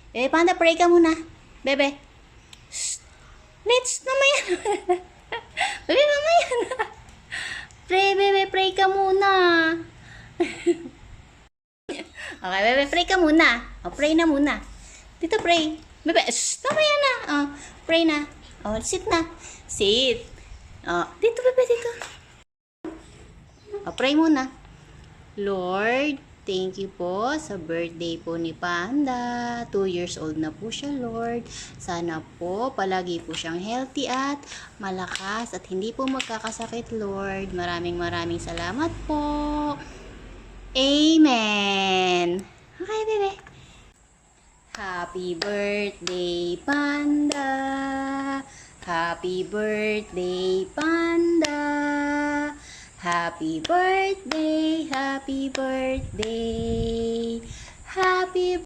Bebe Panda, pray ka muna. Bebe. Shh. Let's, mamaya na. Bebe, mamaya na. Pray, bebe, pray ka muna. Okay, bebe, pray ka muna. O, pray na muna. Dito, pray. Bebe, shh, mamaya na. O, pray na. O, sit na. Sit. O, dito, bebe, dito. O, pray muna. Lord, thank you po sa birthday po ni Panda. 2 years old na po siya, Lord. Sana po palagi po siyang healthy at malakas at hindi po magkakasakit, Lord. Maraming salamat po. Amen. Okay, bebe. Happy birthday, Panda. Happy birthday, Panda. Happy birthday, happy birthday. Happy